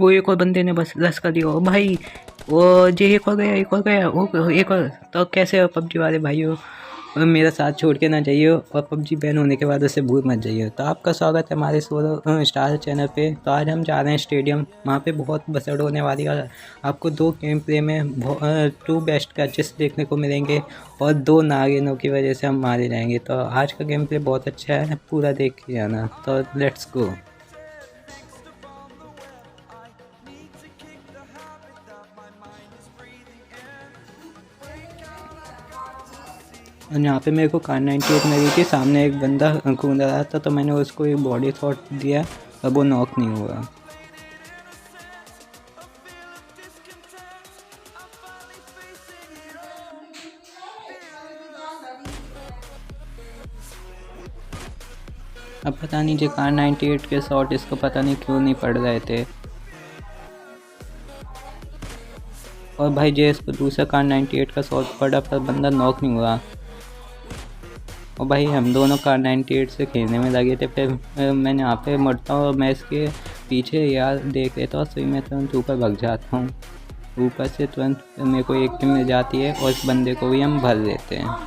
वो एक और बंदे ने बस रस कर दिया। ओ भाई, वो जे एक और गया, एक और गया, वो एक और। तो कैसे पबजी वाले भाइयों, मेरा साथ छोड़ के ना जाइए और पबजी बैन होने के बाद उसे भूल मत जाइए। तो आपका स्वागत है हमारे सोलो स्टार चैनल पे। तो आज हम जा रहे हैं स्टेडियम, वहाँ पे बहुत बसड़ होने वाली है। आपको 2 गेम प्ले में 2 बेस्ट कैचेस देखने को मिलेंगे और 2 नागिनों की वजह से हम मारे जाएंगे। तो आज का गेम प्ले बहुत अच्छा है, पूरा देख के जाना। तो लेट्स गो। और यहाँ पे मेरे को कार 98 मिली थी, सामने एक बंदा कूद रहा था तो मैंने उसको एक बॉडी शॉट दिया और वो नॉक नहीं हुआ। अब पता नहीं जो कार 98 के शॉट इसको पता नहीं क्यों नहीं पड़ रहे थे। और भाई जे इसको दूसरा कार 98 का शॉट पड़ा पर बंदा नॉक नहीं हुआ। और भाई हम दोनों कार 98 से खेलने में लगे थे। फिर मैं यहाँ पे मरता हूँ और मैं इसके पीछे यार देख लेता हूँ, तो मैं तुरंत ऊपर भाग जाता हूँ। ऊपर से तुरंत मेरे को एक टीम मिल जाती है और इस बंदे को भी हम भर लेते हैं।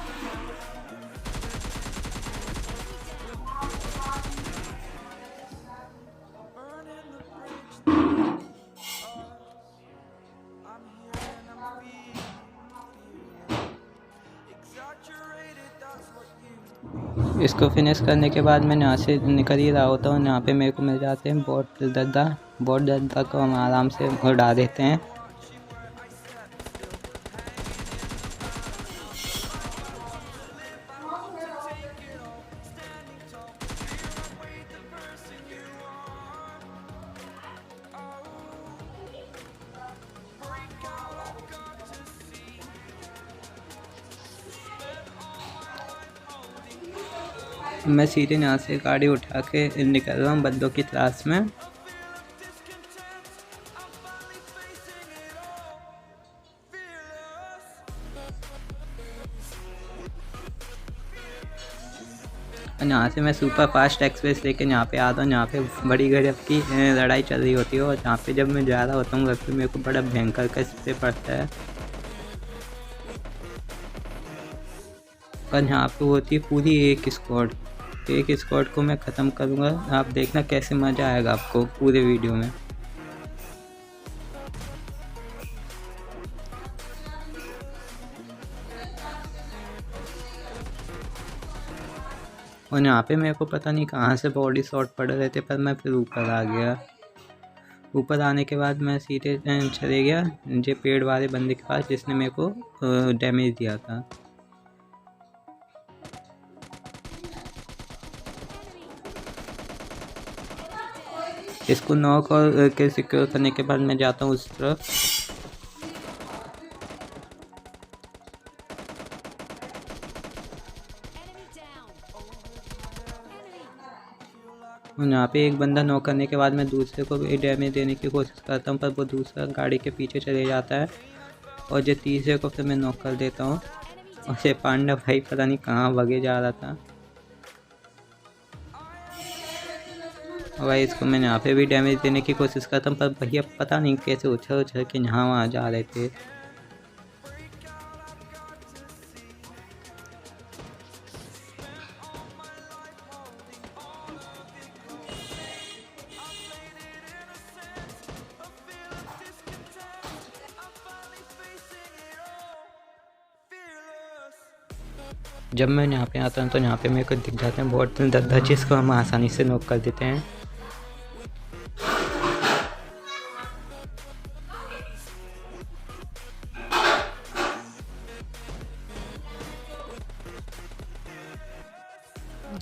इसको फिनिश करने के बाद मैं यहाँ से निकल ही रहा होता हूँ। यहाँ पे मेरे को मिल जाते हैं बॉट दद्दा को हम आराम से उड़ा देते हैं। मैं सीधे यहाँ से गाड़ी उठा के निकल रहा हूँ बंदों की तलाश में। और यहाँ से मैं सुपर फास्ट एक्सप्रेस लेके यहाँ पे आता हूँ। यहाँ पे बड़ी गजब की लड़ाई चल रही होती है और यहाँ पे जब मैं जा रहा होता हूँ घर पे मेरे को बड़ा भयंकर का स्प्रे पड़ता है। और यहाँ पे होती है पूरी एक स्क्वाड को मैं ख़त्म करूँगा। आप देखना कैसे मज़ा आएगा आपको पूरे वीडियो में। और यहाँ पे मेरे को पता नहीं कहाँ से बॉडी शॉट पड़ रहे थे, पर मैं फिर ऊपर आ गया। ऊपर आने के बाद मैं सीधे चले गया जे पेड़ वाले बंदे के पास जिसने मेरे को डैमेज दिया था। इसको नॉक और के सिक्योर करने के बाद मैं जाता हूँ उस तरफ। और यहाँ पे एक बंदा नॉक करने के बाद मैं दूसरे को भी डैमेज देने की कोशिश करता हूँ, पर वो दूसरा गाड़ी के पीछे चले जाता है और जो तीसरे को फिर मैं नॉक कर देता हूँ। और ये पांडा भाई पता नहीं कहाँ भागे जा रहा था। और भाई इसको मैं यहाँ पे भी डैमेज देने की कोशिश करता हूँ, पर भैया पता नहीं कैसे उछल उछल के यहाँ वहाँ जा रहे थे। जब मैं यहाँ पे आता हूँ तो यहाँ पे मेरे को दिख जाते हैं बहुत दद्दा जिसको हम आसानी से नॉक कर देते हैं।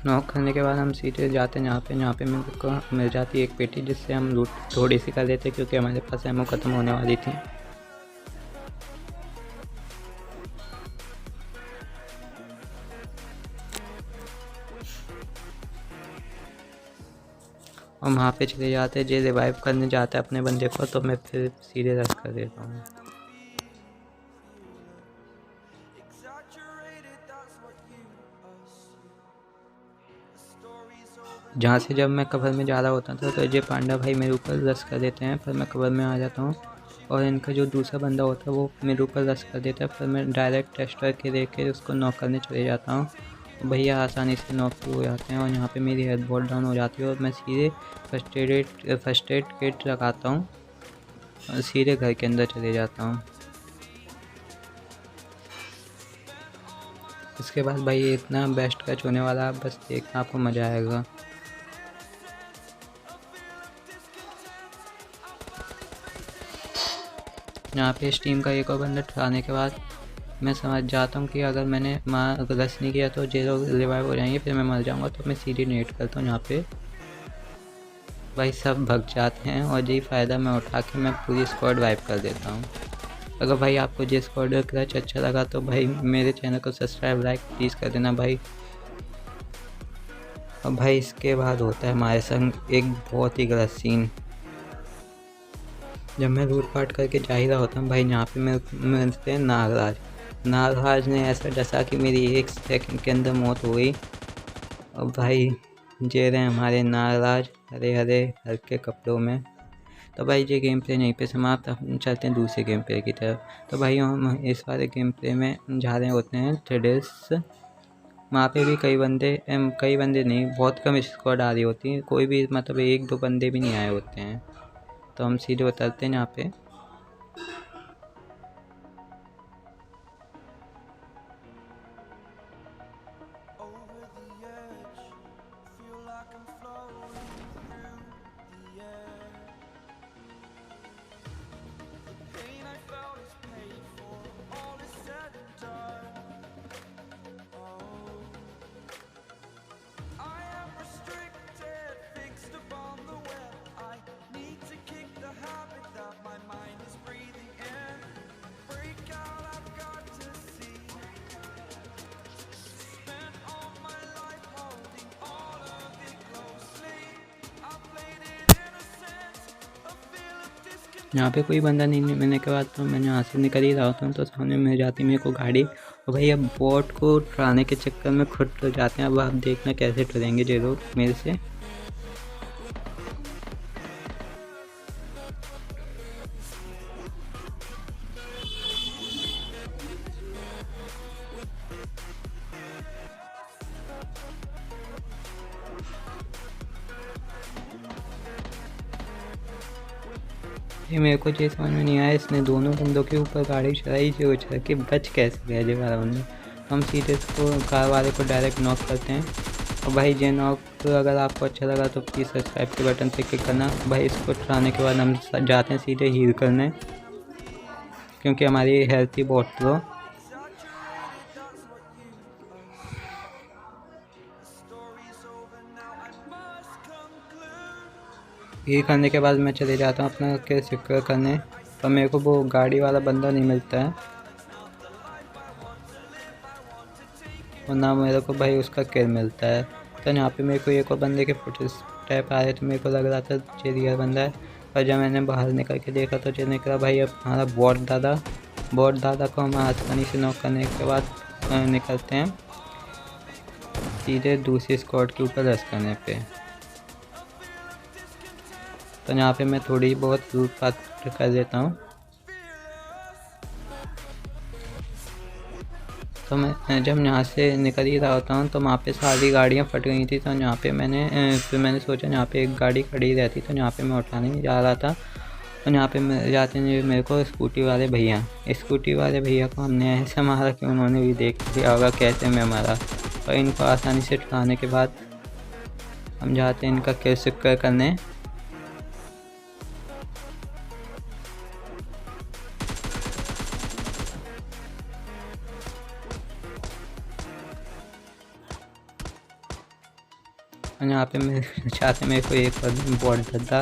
नॉक करने के बाद हम सीधे जाते हैं यहाँ पे मेरे को मिल जाती है एक पेटी जिससे हम लूट थोड़ी सी कर लेते क्योंकि हमारे पास एमो ख़त्म होने वाली थी। और वहाँ पे चले जाते हैं, जे रिवाइव करने जाता है अपने बंदे को, तो मैं फिर सीधे रश कर देता हूँ। जहाँ से जब मैं कवर में जा रहा होता था तो अजय पांडा भाई मेरे ऊपर रश कर देते हैं, पर मैं कवर में आ जाता हूँ और इनका जो दूसरा बंदा होता है वो मेरे ऊपर रश कर देता है, पर मैं डायरेक्ट टेस्टर के देख के उसको नॉक करने चले जाता हूँ। भैया आसानी से नॉक भी हो जाते हैं और यहाँ पे मेरी हेल्थ बहुत डाउन हो जाती है और मैं सीधे फर्स्ट एड किट लगाता हूँ और सीधे घर के अंदर चले जाता हूँ। इसके बाद भाई इतना बेस्ट कैच होने वाला है, बस देखना आपको मज़ा आएगा। यहाँ पे स्टीम का एक और बंदा ठहराने के बाद मैं समझ जाता हूँ कि अगर मैंने रस नहीं किया तो जे लोग रिवाइव हो जाएंगे, फिर मैं मर जाऊँगा, तो मैं सीधे नेट करता हूँ। यहाँ पे भाई सब भग जाते हैं और यही फ़ायदा मैं उठा के मैं पूरी स्क्वाड वाइप कर देता हूँ। अगर भाई आपको जे स्क्वाड क्लच अच्छा लगा तो भाई मेरे चैनल को सब्सक्राइब लाइक प्लीज़ कर देना भाई। और भाई इसके बाद होता है हमारे संग एक बहुत ही गलत सीन। जब मैं लूट पाट करके जा ही रहा होता हूँ भाई, यहाँ पे मिलते हैं नागराज। नागराज ने ऐसा डसा कि मेरी 1 सेकंड के अंदर मौत हो गई। और भाई जे रहे हमारे नागराज हरे हरे हल्के कपड़ों में। तो भाई ये गेम प्ले यहीं पे समाप्त, हम चलते हैं दूसरे गेम प्ले की तरफ। तो भाई हम इस वाले गेम प्ले में जा रहे होते हैं ट्रेडर्स। वहाँ पे भी कई बंदे नहीं, बहुत कम स्क्वाड आ रही होती है, कोई भी मतलब 1-2 बंदे भी नहीं आए होते हैं। तो हम सीधे उतरते हैं यहाँ पे। यहाँ पे कोई बंदा नहीं मिलने के बाद तो मैं यहाँ से निकल ही रहा होता हूँ, तो सामने मिल जाती मेरे को गाड़ी। और भाई अब बोट को उठाने के चक्कर में खुद तो जाते हैं। अब आप देखना कैसे टरेंगे ये लोग मेरे से। ये मेरे को ये समझ में नहीं आया, इसने दोनों बंदों के ऊपर गाड़ी चलाई जो उछल के बच कैसे गया ये वाला बंदा। हम सीधे इसको कार वाले को डायरेक्ट नॉक करते हैं। और भाई ये नॉक अगर आपको अच्छा लगा तो प्लीज़ सब्सक्राइब के बटन पे क्लिक करना। भाई इसको उठाने के बाद हम जाते हैं सीधे हील करने, क्योंकि हमारी हेल्थ ही बहुत लो। ये करने के बाद मैं चले जाता हूँ अपना किल सिक्योर करने, पर मेरे को वो गाड़ी वाला बंदा नहीं मिलता है और ना मेरे को भाई उसका किल मिलता है। तो यहाँ पे मेरे को एक और बंदे के फुटस्टेप आ रहे थे, मेरे को लग रहा था ये रियल बंदा है। पर जब मैंने बाहर निकल के देखा तो ये निकला भाई अब हमारा बॉट दादा को हम आसानी से नॉक करने के बाद निकलते हैं सीधे दूसरी स्क्वाड के ऊपर रश करने पे। तो यहाँ पे मैं थोड़ी बहुत लूट पाट कर देता हूँ। तो मैं जब यहाँ से निकल ही रहा होता हूँ तो वहाँ पे सारी गाड़ियाँ फट गई थी। तो यहाँ पे मैंने सोचा यहाँ पे एक गाड़ी खड़ी रहती, तो यहाँ पे मैं उठाने जा रहा था। और यहाँ पे जाते हैं मेरे को स्कूटी वाले भैया को हमने ऐसे मारा कि उन्होंने भी देख लिया होगा कैसे मैं मारा। और इनको आसानी से उठाने के बाद हम जाते हैं इनका किल सिक्योर करने। और यहाँ पे मेरे को एक बोट दद्दा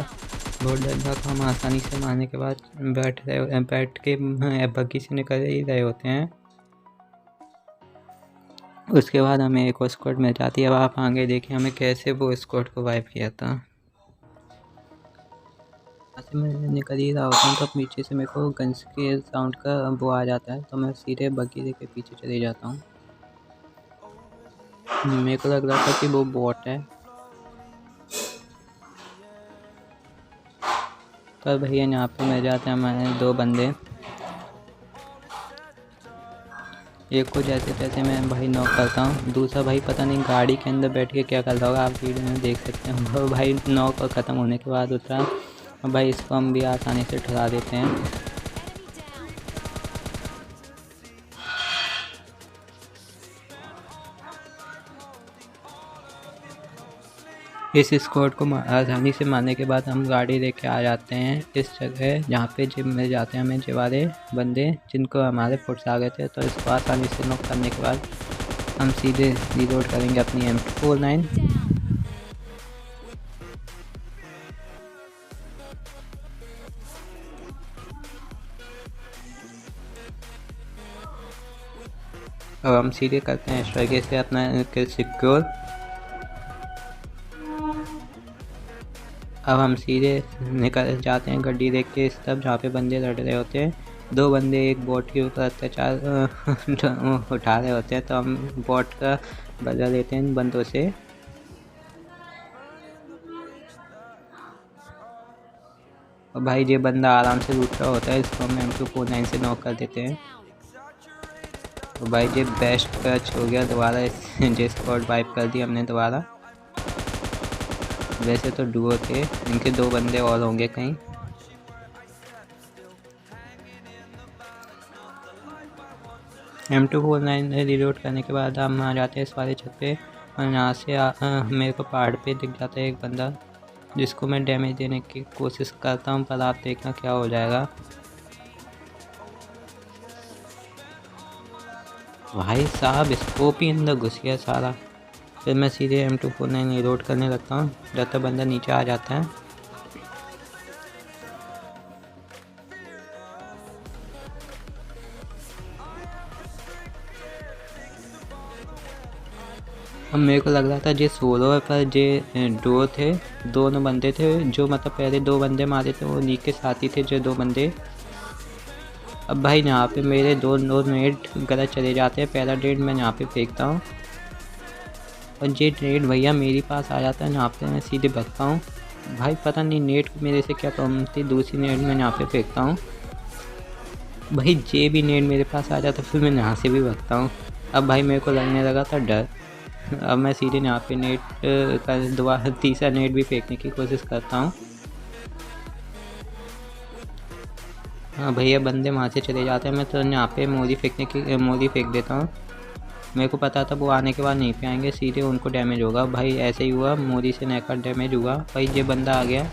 को हम आसानी से मारने के बाद बैठ के बग्गी से निकल ही रहे होते हैं। उसके बाद हमें एक और स्क्वाड मिल जाती है। अब आप आगे देखिए हमें कैसे वो स्क्वाड को वाइप किया था। ऐसे मैं निकल ही रहा होता हूँ तो पीछे से मेरे को गन्स के साउंड का वो आ जाता है, तो मैं सीधे बग्गी के पीछे चले जाता हूँ। मेरे को लग रहा था कि वो बॉट है, पर भैया यहाँ पे मिल जाते हैं हमारे 2 बंदे। एक को जैसे तैसे मैं भाई नॉक करता हूँ, दूसरा भाई पता नहीं गाड़ी के अंदर बैठ के क्या कर रहा होगा, आप वीडियो में देख सकते हैं। वो भाई नॉक और ख़त्म होने के बाद उतरा और भाई इसको हम भी आसानी से ठुरा देते हैं। इस स्क्वाड को आसानी से मारने के बाद हम गाड़ी लेके आ जाते हैं इस जगह जहाँ पे जिम मिल जाते हैं हमें, जे वाले बंदे जिनको हमारे फुट्स आ गए थे। तो इसको आसानी से नॉक करने के बाद हम सीधे रीलोड करेंगे अपनी M249। अब हम सीधे करते हैं स्ट्राइक से अपना किल सिक्योर। अब हम सीधे निकल जाते हैं गड्डी देख के इस तरफ जहाँ पे बंदे लड़ रहे होते हैं। 2 बंदे एक बोट के ऊपर अत्याचार उठा रहे होते हैं, तो हम बोट का बदला लेते हैं इन बंदों से। और भाई ये बंदा आराम से लूट रहा होता है, इसको हम M249 से नॉक कर देते हैं। तो भाई ये बेस्ट कैच हो गया, दोबारा जे स्क्वाड वाइप कर दी हमने दोबारा। वैसे तो डुओ थे, इनके 2 बंदे और होंगे कहीं। M249 रीलोड करने के बाद हम आ जाते हैं इस वाले छत पे और यहाँ से मेरे को पहाड़ पे दिख जाता है एक बंदा, जिसको मैं डैमेज देने की कोशिश करता हूँ, पर आप देखना क्या हो जाएगा। भाई साहब स्कोप ही अंदर घुस गया सारा। फिर मैं सीधे M249 रीलोड करने लगता हूँ जब तक बंदा नीचे आ जाता है। अब मेरे को लग रहा था जे सोलो है, पर जे डो थे, दोनों बंदे थे जो मतलब पहले 2 बंदे मारे थे वो लीग के साथी थे जो 2 बंदे। अब भाई यहाँ पे मेरे 2 नेट गलत चले जाते हैं। पहला नेट मैं यहाँ पे फेंकता हूँ और ये नेट भैया मेरे पास आ जाता है, यहाँ पे मैं सीधे भगता हूँ। भाई पता नहीं नेट मेरे से क्या प्रॉब्लम थी, दूसरी नेट मैं यहाँ पे फेंकता हूँ, भाई जे भी नेट मेरे पास आ जाता, फिर मैं यहाँ से भी भगता हूँ। अब भाई मेरे को लगने लगा था डर। अब मैं सीधे यहाँ पे नेट का दोबारा तीसरा नेट भी फेंकने की कोशिश करता हूँ। हाँ भैया बंदे वहाँ से चले जाते हैं, मैं तो यहाँ पे मोरी फेंक देता हूँ। मेरे को पता था वो आने के बाद नहीं पे आएंगे, सीधे उनको डैमेज होगा। भाई ऐसे ही हुआ, मोरी से नेकर डैमेज हुआ। भाई ये बंदा आ गया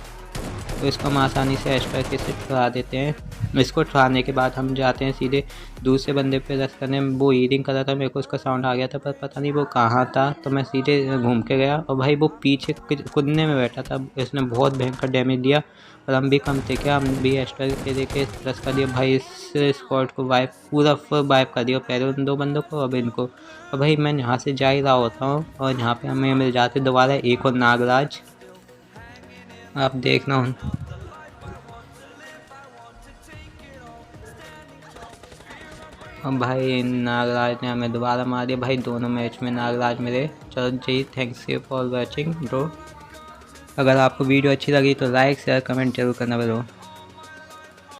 तो इसको हम आसानी से एक्स्ट्रा के से ठुरा देते हैं। इसको ठुराने के बाद हम जाते हैं सीधे दूसरे बंदे पे रश करने। वो हीलिंग कर रहा था, मेरे को उसका साउंड आ गया था पर पता नहीं वो कहाँ था, तो मैं सीधे घूम के गया और भाई वो पीछे कूदने में बैठा था। इसने बहुत भयंकर डैमेज दिया और हम भी कम थे क्या, हम भी एक्स्ट्रा के देके रश कर दिया। भाई इस स्क्वाड को वाइप पूरा वाइप कर दिया, पहले उन 2 बंदों को अब इनको। और भाई मैं यहाँ से जा ही रहा होता हूँ और यहाँ पे हमें मिल जाते दोबारा एक और नागराज। आप देखना हूँ अब भाई नागराज ने हमें दोबारा मार दिया। भाई दोनों मैच में नागराज मेरे। चलो जी, thanks you for watching bro. अगर आपको वीडियो अच्छी लगी तो लाइक शेयर कमेंट जरूर करना ब्रो।